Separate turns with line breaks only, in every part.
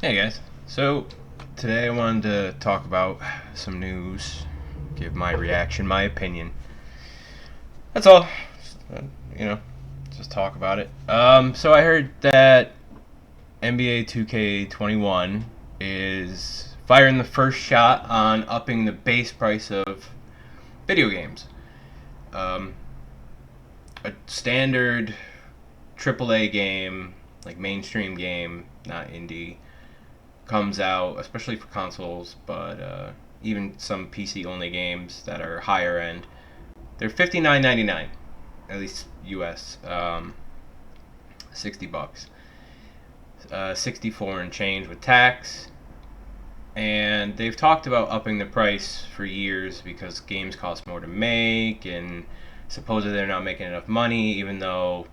Hey guys, so today I wanted to talk about some news, give my reaction, my opinion. That's all. Uh, you know, just talk about it. So I heard that NBA 2K21 is firing the first shot on upping the base price of video games. Um, a standard AAA game, like mainstream game, not indie, comes out, especially for consoles, but even some PC only games that are higher end, they're $59.99, at least US, 60 bucks, 64 and change with tax. And they've talked about upping the price for years because games cost more to make, and supposedly they're not making enough money, even though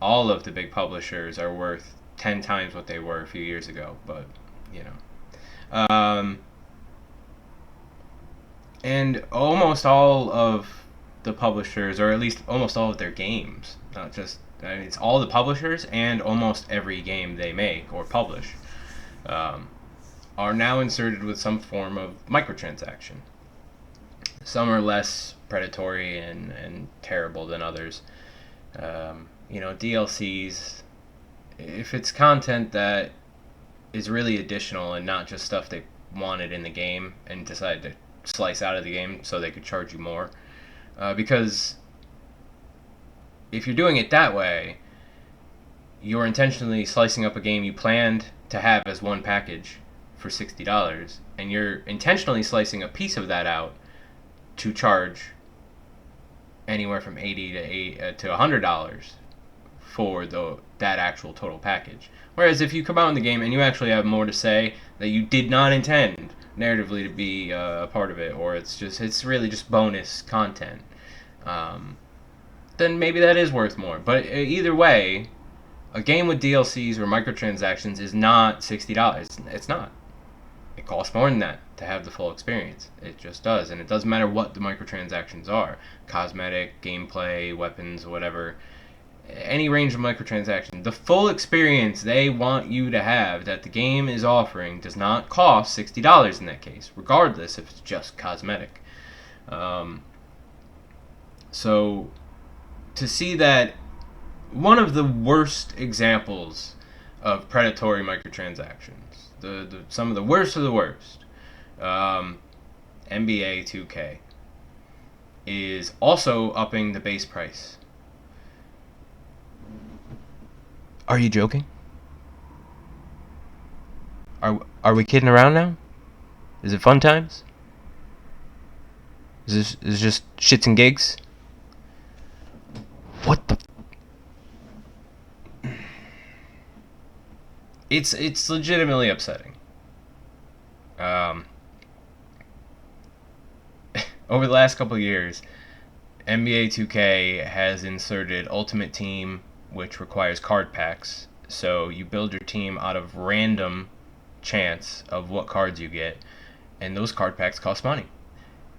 all of the big publishers are worth 10 times what they were a few years ago. But you know. And almost all of the publishers, or at least almost all of their games, not just, I mean, it's all the publishers and almost every game they make or publish, um, are now inserted with some form of microtransaction. Some are less predatory and terrible than others. DLCs, if it's content that is really additional and not just stuff they wanted in the game and decided to slice out of the game so they could charge you more. Because if you're doing it that way, you're intentionally slicing up a game you planned to have as one package for $60, and you're intentionally slicing a piece of that out to charge anywhere from $80 to $100 for that actual total package. Whereas if you come out in the game and you actually have more to say that you did not intend narratively to be a part of it, or it's really just bonus content, then maybe that is worth more. But either way, a game with DLCs or microtransactions is not $60. It's not. It costs more than that to have the full experience. It just does, and it doesn't matter what the microtransactions are: cosmetic, gameplay, weapons, whatever. Any range of microtransactions. The full experience they want you to have that the game is offering does not cost $60 in that case, regardless if it's just cosmetic. So to see that one of the worst examples of predatory microtransactions, some of the worst of the worst, NBA 2K, is also upping the base price. Are you joking? Are we kidding around now? Is it fun times? Is this just shits and gigs? What the? It's legitimately upsetting. Over the last couple of years, NBA 2K has inserted Ultimate Team, which requires card packs. So you build your team out of random chance of what cards you get, and those card packs cost money.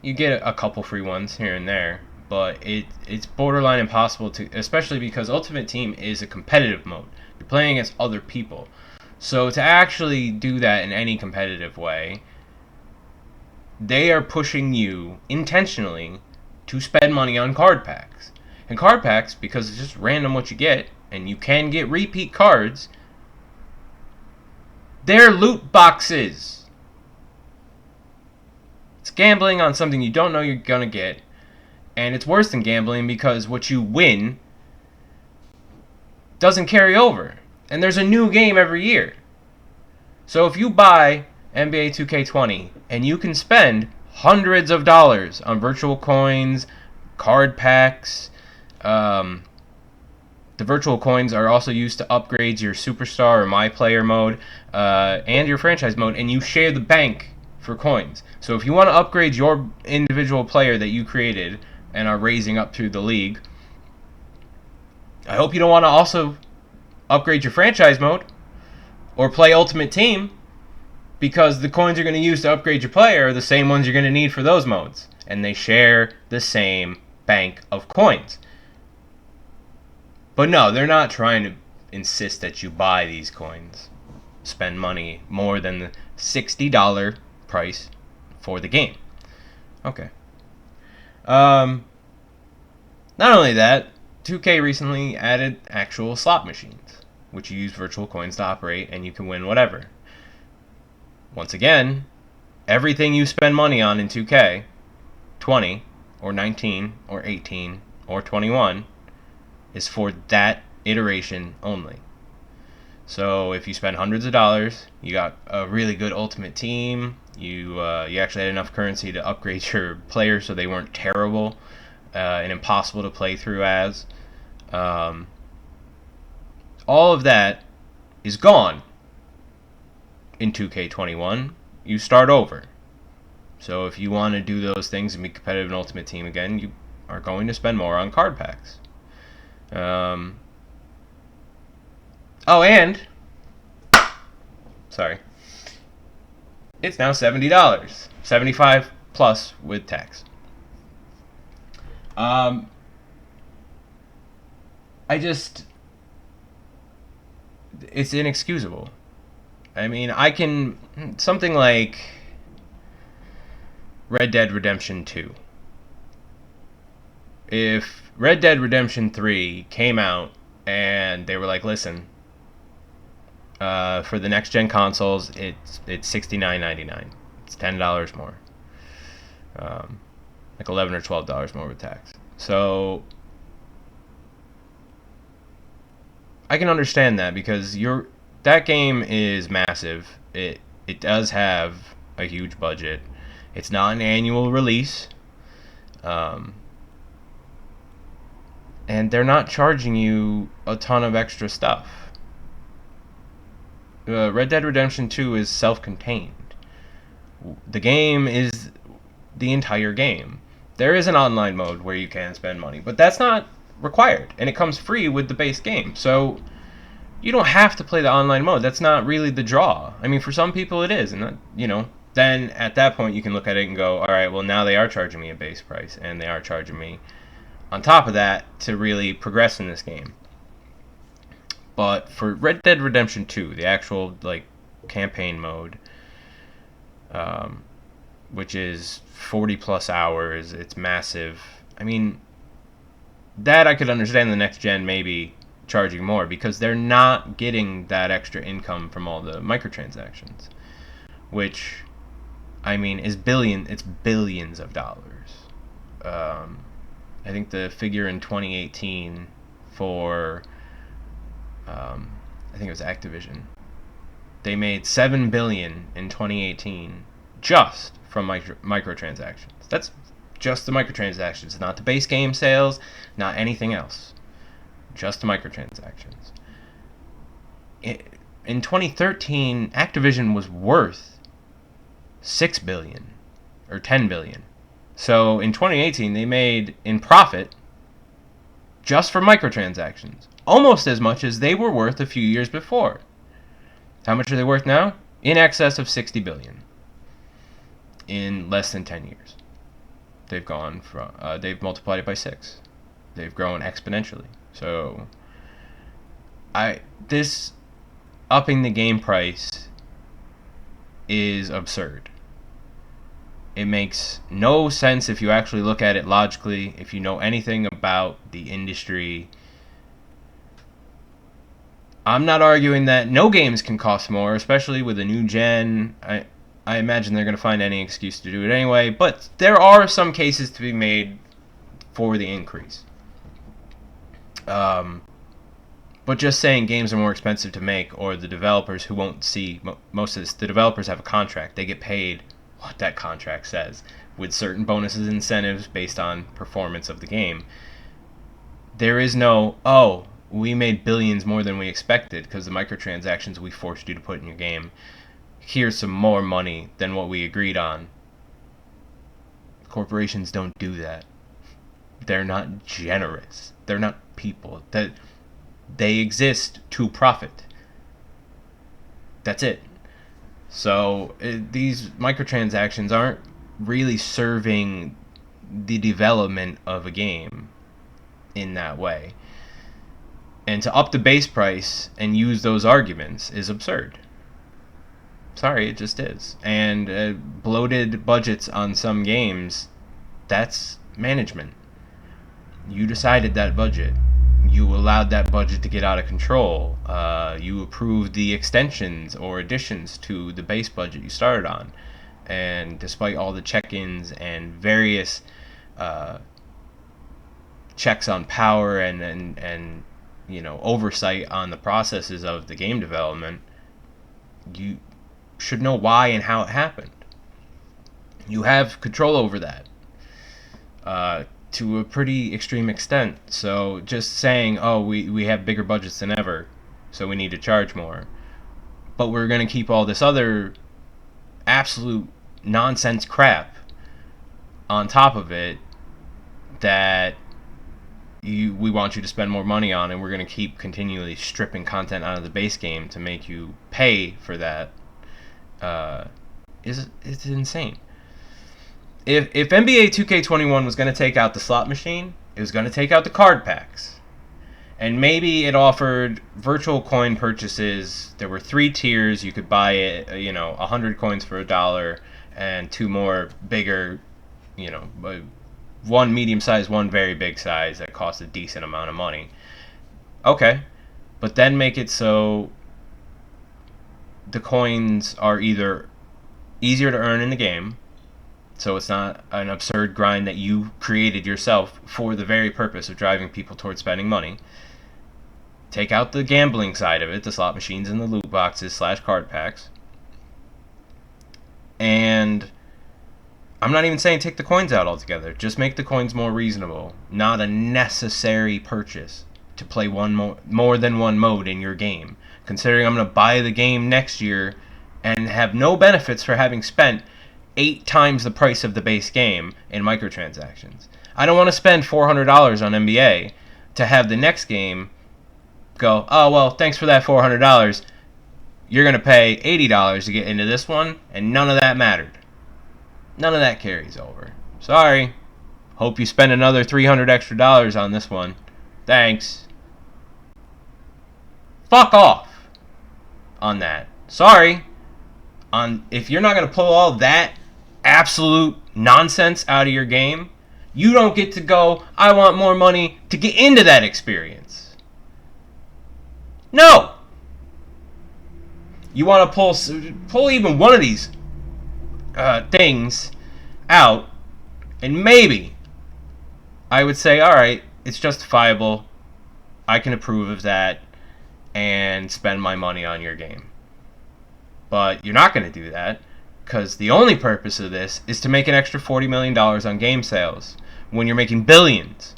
You get a couple free ones here and there, but it's borderline impossible to, especially because Ultimate Team is a competitive mode. You're playing against other people. So to actually do that in any competitive way, they are pushing you intentionally to spend money on card packs. And card packs, because it's just random what you get, and you can get repeat cards, they're loot boxes. It's gambling on something you don't know you're gonna get, and it's worse than gambling because what you win doesn't carry over. And there's a new game every year. So if you buy NBA 2K20 and you can spend hundreds of dollars on virtual coins, card packs, the virtual coins are also used to upgrade your superstar or my player mode, and your franchise mode, and you share the bank for coins. So if you want to upgrade your individual player that you created and are raising up through the league, I hope you don't want to also upgrade your franchise mode or play Ultimate Team, because the coins you're going to use to upgrade your player are the same ones you're going to need for those modes, and they share the same bank of coins. But no, they're not trying to insist that you buy these coins. spend money more than the $60 price for the game. Okay. Not only that, 2K recently added actual slot machines, which you use virtual coins to operate, and you can win whatever. Once again, everything you spend money on in 2K, 20 or 19 or 18 or 21, is for that iteration only. So if you spend hundreds of dollars, you got a really good ultimate team, you actually had enough currency to upgrade your players so they weren't terrible and impossible to play through as. All of that is gone in 2K21. You start over. So if you want to do those things and be competitive in Ultimate Team again, you are going to spend more on card packs. And sorry, it's now $70, $75 plus with tax. It's inexcusable. I mean, something like Red Dead Redemption 2. If Red Dead Redemption 3 came out and they were like, listen, for the next gen consoles, it's $69.99. It's $10 more, like $11 or $12 more with tax. So I can understand that because that game is massive. It does have a huge budget. It's not an annual release, and they're not charging you a ton of extra stuff. Red Dead Redemption 2 is self-contained. The game is the entire game. There is an online mode where you can spend money, but that's not required, and it comes free with the base game. So you don't have to play the online mode. That's not really the draw. I mean, for some people it is, and then at that point you can look at it and go, all right, well, now they are charging me a base price, and they are charging me on top of that to really progress in this game. But for Red Dead Redemption 2, the actual campaign mode, which is 40 plus hours, it's massive. I mean, that I could understand the next gen maybe charging more because they're not getting that extra income from all the microtransactions, which, I mean, it's billions of dollars. I think the figure in 2018 for I think it was Activision, they made $7 billion in 2018 just from microtransactions. That's just the microtransactions, not the base game sales, not anything else. Just the microtransactions. In 2013, Activision was worth $6 billion or $10 billion. So in 2018, they made in profit just for microtransactions almost as much as they were worth a few years before. How much are they worth now? In excess of $60 billion in less than 10 years. They've gone from they've multiplied it by 6. They've grown exponentially. So this upping the game price is absurd. It makes no sense if you actually look at it logically, if you know anything about the industry. I'm not arguing that no games can cost more, especially with a new gen. I imagine they're going to find any excuse to do it anyway, but there are some cases to be made for the increase. But just saying games are more expensive to make, or the developers who won't see most of this, the developers have a contract. They get paid what that contract says, with certain bonuses and incentives based on performance of the game. There is no, we made billions more than we expected because the microtransactions we forced you to put in your game. Here's some more money than what we agreed on. Corporations don't do that. They're not generous. They're not people. They exist to profit. That's it. So these microtransactions aren't really serving the development of a game in that way. And to up the base price and use those arguments is absurd. Sorry, it just is. And bloated budgets on some games, that's management. You decided that budget. You allowed that budget to get out of control. You approved the extensions or additions to the base budget you started on. And despite all the check-ins and various checks on power and oversight on the processes of the game development, you should know why and how it happened. You have control over that to a pretty extreme extent. So just saying, oh, we have bigger budgets than ever, so we need to charge more, but we're going to keep all this other absolute nonsense crap on top of it that we want you to spend more money on, and we're going to keep continually stripping content out of the base game to make you pay for that, it's insane. If NBA 2K21 was going to take out the slot machine, it was going to take out the card packs. And maybe it offered virtual coin purchases. There were 3 tiers. You could buy it, 100 coins for $1, and 2 more bigger, one medium size, one very big size that cost a decent amount of money. Okay, but then make it so the coins are either easier to earn in the game, so it's not an absurd grind that you created yourself for the very purpose of driving people towards spending money. Take out the gambling side of it, the slot machines and the loot boxes / card packs. And I'm not even saying take the coins out altogether. Just make the coins more reasonable. Not a necessary purchase to play more than one mode in your game. Considering I'm going to buy the game next year and have no benefits for having spent 8 times the price of the base game in microtransactions. I don't want to spend $400 on NBA to have the next game go, oh, well, thanks for that $400. You're going to pay $80 to get into this one, and none of that mattered. None of that carries over. Sorry. Hope you spend another $300 extra on this one. Thanks. Fuck off on that. Sorry. If you're not going to pull all that absolute nonsense out of your game, you don't get to go, I want more money to get into that experience. No. You want to pull even one of these things out, and maybe I would say, alright, it's justifiable, I can approve of that and spend my money on your game. But you're not going to do that, because the only purpose of this is to make an extra $40 million on game sales when you're making billions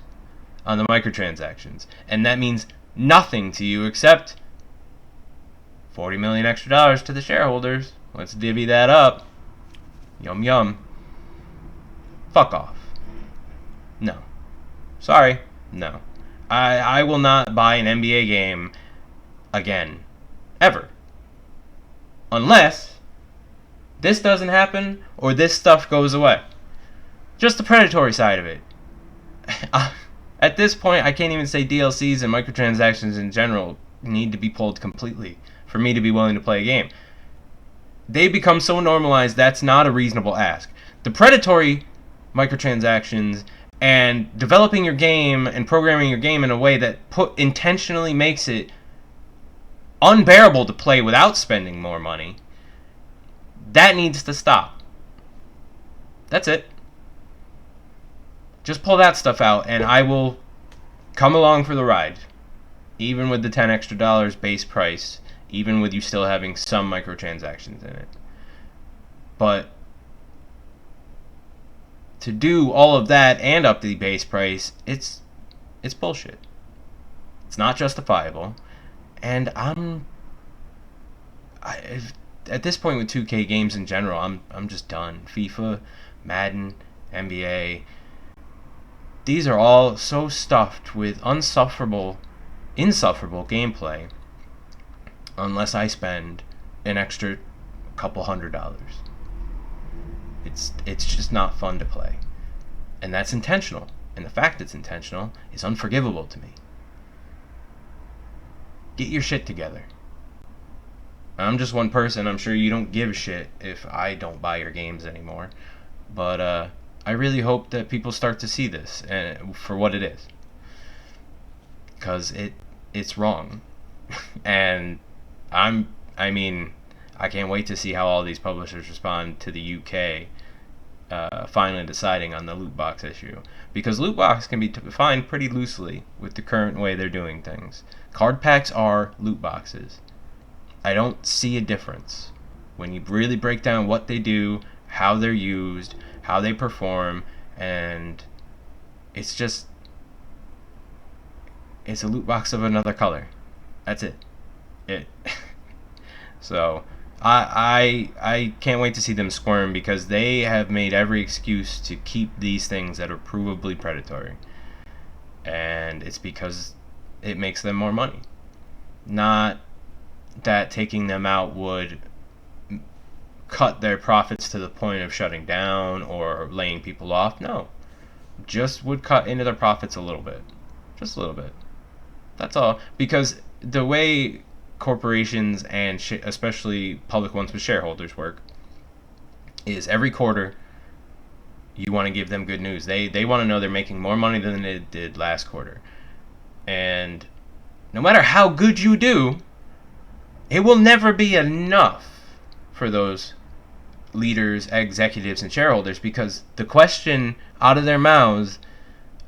on the microtransactions, and that means nothing to you except $40 million extra to the shareholders. Let's divvy that up. Yum yum. Fuck off. No. Sorry. No. I will not buy an NBA game again. Ever. Unless this doesn't happen or this stuff goes away. Just the predatory side of it. At this point, I can't even say DLCs and microtransactions in general need to be pulled completely for me to be willing to play a game. They become so normalized that's not a reasonable ask. The predatory microtransactions and developing your game and programming your game in a way that intentionally makes it unbearable to play without spending more money, that needs to stop. That's it. Just pull that stuff out and I will come along for the ride. Even with the $10 extra base price, even with you still having some microtransactions in it. But to do all of that and up the base price, it's bullshit. It's not justifiable. And at this point with 2K games in general, I'm just done. FIFA, Madden, NBA, these are all so stuffed with insufferable gameplay unless I spend an extra couple $100. It's just not fun to play. And that's intentional. And the fact it's intentional is unforgivable to me. Get your shit together. I'm just one person. I'm sure you don't give a shit if I don't buy your games anymore. But I really hope that people start to see this for what it is, because it's wrong. And I mean, I can't wait to see how all these publishers respond to the UK finally deciding on the loot box issue, because loot box can be defined pretty loosely with the current way they're doing things. Card packs are loot boxes. I don't see a difference when you really break down what they do, how they're used, how they perform, and it's just it's a loot box of another color. That's it. It. So I can't wait to see them squirm, because they have made every excuse to keep these things that are provably predatory, and it's because it makes them more money. Not that taking them out would cut their profits to the point of shutting down or laying people off. No, just would cut into their profits a little bit, just a little bit. That's all. Because the way corporations and especially public ones with shareholders work is every quarter you want to give them good news. They want to know they're making more money than they did last quarter. And no matter how good you do, it will never be enough for those leaders, executives, and shareholders, because the question out of their mouths,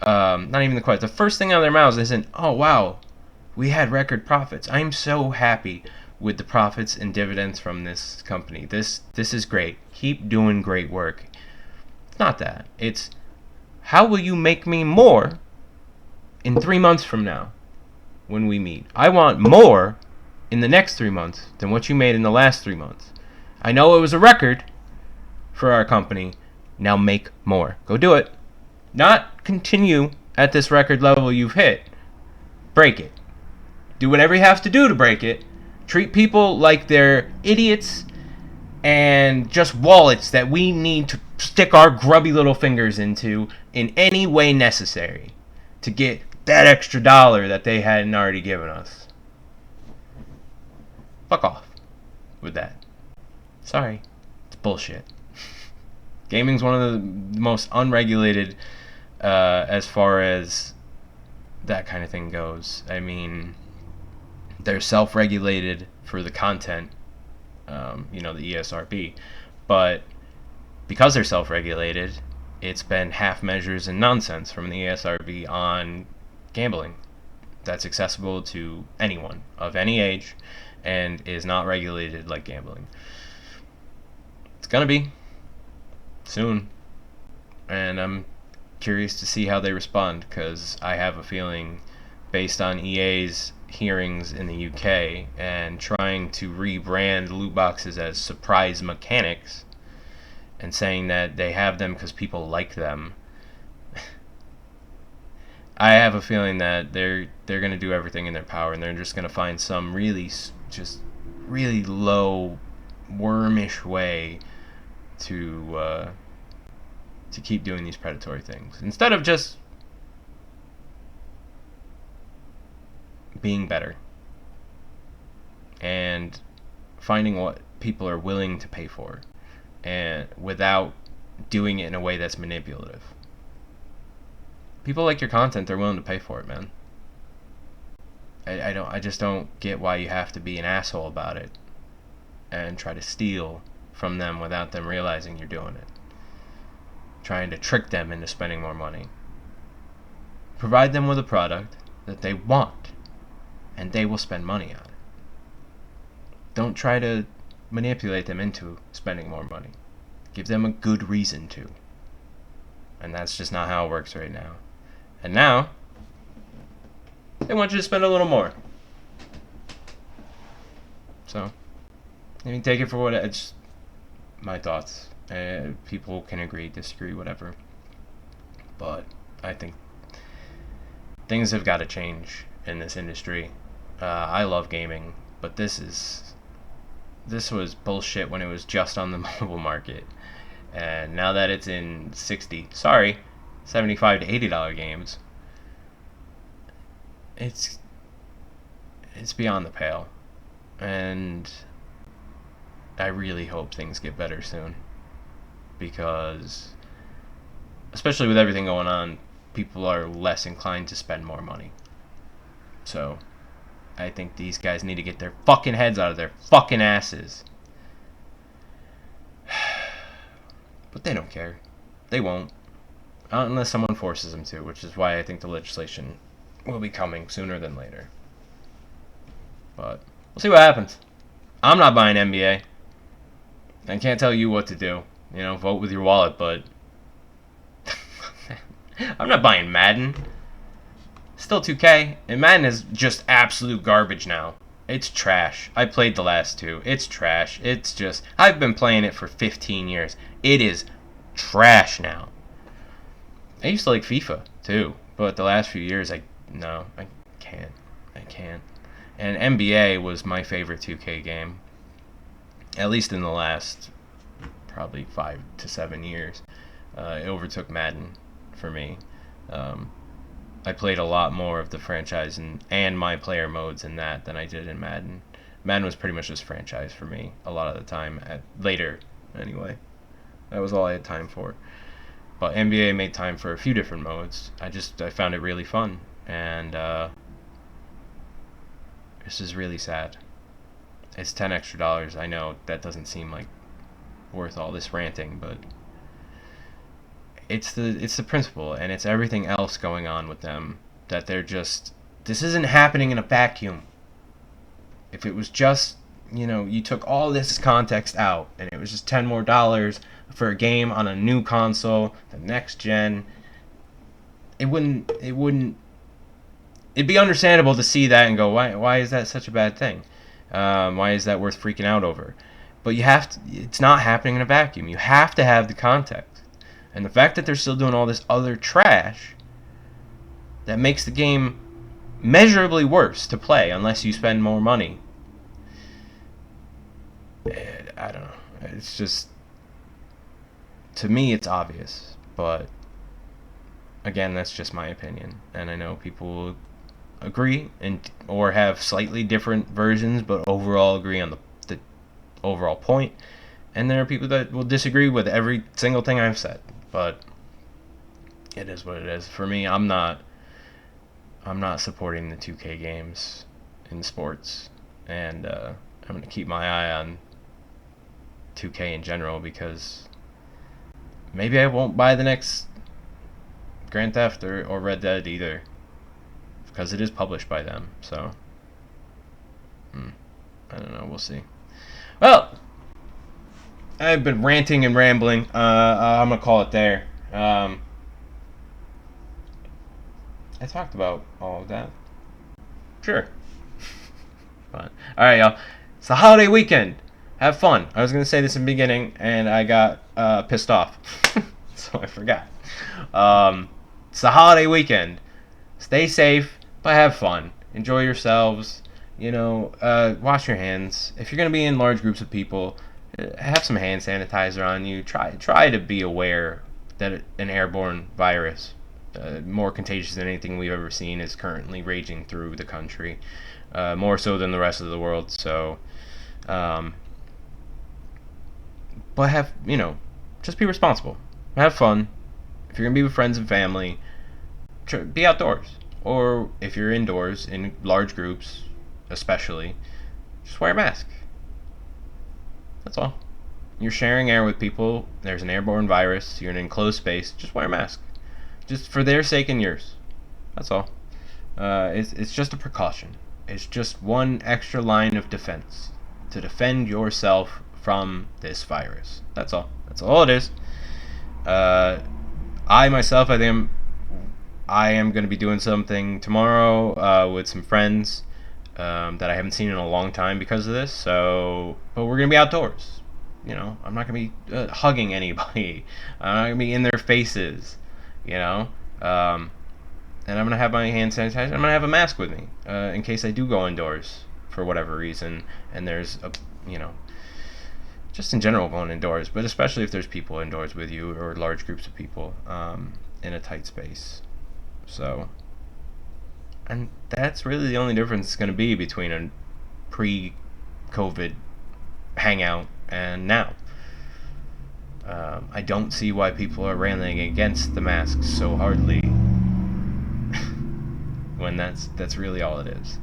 not even the question, the first thing out of their mouths isn't, oh wow, we had record profits. I'm so happy with the profits and dividends from this company. This is great. Keep doing great work. It's not that. It's, how will you make me more in 3 months from now when we meet? I want more in the next 3 months than what you made in the last 3 months. I know it was a record for our company. Now make more. Go do it. Not continue at this record level you've hit. Break it. Do whatever you have to do to break it. Treat people like they're idiots and just wallets that we need to stick our grubby little fingers into in any way necessary to get that extra dollar that they hadn't already given us. Fuck off with that. Sorry. It's bullshit. Gaming's one of the most unregulated as far as that kind of thing goes. I mean, they're self-regulated for the content, the ESRB, but because they're self-regulated, it's been half measures and nonsense from the ESRB on gambling that's accessible to anyone of any age and is not regulated like gambling. It's gonna be soon, and I'm curious to see how they respond, because I have a feeling, based on EA's hearings in the UK and trying to rebrand loot boxes as surprise mechanics and saying that they have them because people like them, I have a feeling that they're going to do everything in their power, and they're just going to find some really low wormish way to keep doing these predatory things, instead of just being better and finding what people are willing to pay for, and without doing it in a way that's manipulative. People like your content, they're willing to pay for it, man. I just don't get why you have to be an asshole about it and try to steal from them without them realizing you're doing it. Trying to trick them into spending more money. Provide them with a product that they want, and they will spend money on it. Don't try to manipulate them into spending more money. Give them a good reason to. And that's just not how it works right now. And now, they want you to spend a little more. So, you can take it for what it's my thoughts. People can agree, disagree, whatever. But I think things have got to change in this industry. I love gaming, but this was bullshit when it was just on the mobile market. And now that it's in $75 to $80 games, it's beyond the pale. And I really hope things get better soon, because especially with everything going on, people are less inclined to spend more money. So I think these guys need to get their fucking heads out of their fucking asses. But they don't care. They won't. Unless someone forces them to, which is why I think the legislation will be coming sooner than later. But we'll see what happens. I'm not buying NBA. I can't tell you what to do. Vote with your wallet, but I'm not buying Madden. Still 2K, and Madden is just absolute garbage now. It's trash. I played the last two. It's trash. I've been playing it for 15 years. It is trash now. I used to like FIFA too, but the last few years, I can't. And NBA was my favorite 2K game, at least in the last probably 5 to 7 years. It overtook Madden for me. I played a lot more of the franchise and my player modes in that than I did in Madden. Madden was pretty much just franchise for me a lot of the time. Later, anyway. That was all I had time for. But NBA made time for a few different modes. I found it really fun. And this is really sad. It's $10 extra. I know that doesn't seem like worth all this ranting, but it's the principle, and it's everything else going on with them that this isn't happening in a vacuum. If it was just, you took all this context out and it was just $10 more for a game on a new console, the next gen, it'd be understandable to see that and go, why is that such a bad thing? Why is that worth freaking out over? But it's not happening in a vacuum. You have to have the context. And the fact that they're still doing all this other trash, that makes the game measurably worse to play unless you spend more money. I don't know. It's just, to me, it's obvious. But again, that's just my opinion. And I know people will agree or have slightly different versions, but overall agree on the overall point. And there are people that will disagree with every single thing I've said. But it is what it is. For me, I'm not supporting the 2K games in sports, and I'm going to keep my eye on 2K in general, because maybe I won't buy the next Grand Theft or Red Dead either, because it is published by them. So I don't know. We'll see. Well, I've been ranting and rambling. I'm going to call it there. I talked about all of that. Sure. Fun. Alright, y'all. It's the holiday weekend. Have fun. I was going to say this in the beginning, and I got pissed off. So I forgot. It's the holiday weekend. Stay safe, but have fun. Enjoy yourselves. Wash your hands. If you're going to be in large groups of people, have some hand sanitizer on you. Try to be aware that an airborne virus, more contagious than anything we've ever seen, is currently raging through the country, more so than the rest of the world. So, but just be responsible. Have fun. If you're gonna be with friends and family, be outdoors. Or if you're indoors in large groups, especially, just wear a mask. That's all. You're sharing air with people. There's an airborne virus. You're in an enclosed space. Just wear a mask. Just for their sake and yours. That's all. It's just a precaution. It's just one extra line of defense to defend yourself from this virus. That's all. That's all it is. I myself, I am going to be doing something tomorrow with some friends that I haven't seen in a long time because of this. So, but we're going to be outdoors. I'm not going to be hugging anybody. I'm not going to be in their faces. And I'm going to have my hand sanitizer. I'm going to have a mask with me in case I do go indoors for whatever reason. And there's just in general going indoors, but especially if there's people indoors with you or large groups of people in a tight space. So, and that's really the only difference it's going to be between a pre-COVID hangout and now. I don't see why people are railing against the masks so hardly when that's really all it is.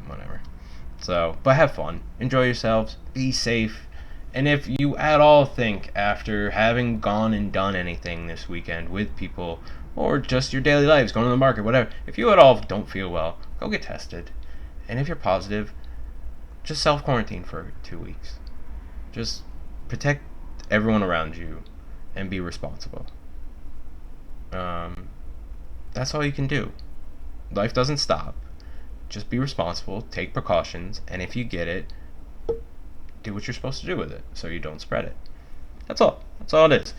Whatever. So, but have fun, enjoy yourselves, be safe, and if you at all think after having gone and done anything this weekend with people or just your daily lives, going to the market, whatever, if you at all don't feel well, go get tested, and if you're positive, just self-quarantine for 2 weeks. Just protect everyone around you and be responsible. That's all you can do. Life doesn't stop. Just be responsible, take precautions, and if you get it, do what you're supposed to do with it so you don't spread it. That's all. That's all it is.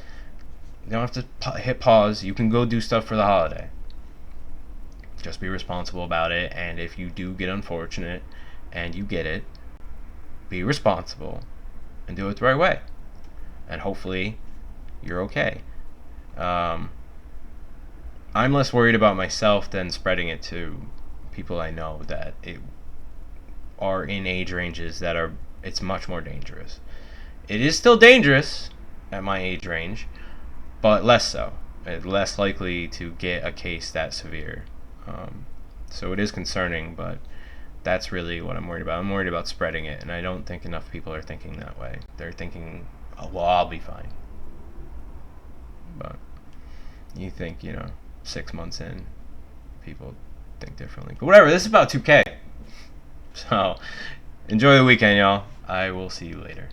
You don't have to hit pause. You can go do stuff for the holiday. Just be responsible about it, and if you do get unfortunate and you get it, be responsible and do it the right way. And hopefully you're okay. I'm less worried about myself than spreading it to people I know that are in age ranges that it's much more dangerous. It is still dangerous at my age range, but less so. Less likely to get a case that severe. So it is concerning, but that's really what I'm worried about. I'm worried about spreading it, and I don't think enough people are thinking that way. They're thinking, oh, well, I'll be fine. But you think, 6 months in, people think differently. But whatever, this is about 2K. So enjoy the weekend, y'all. I will see you later.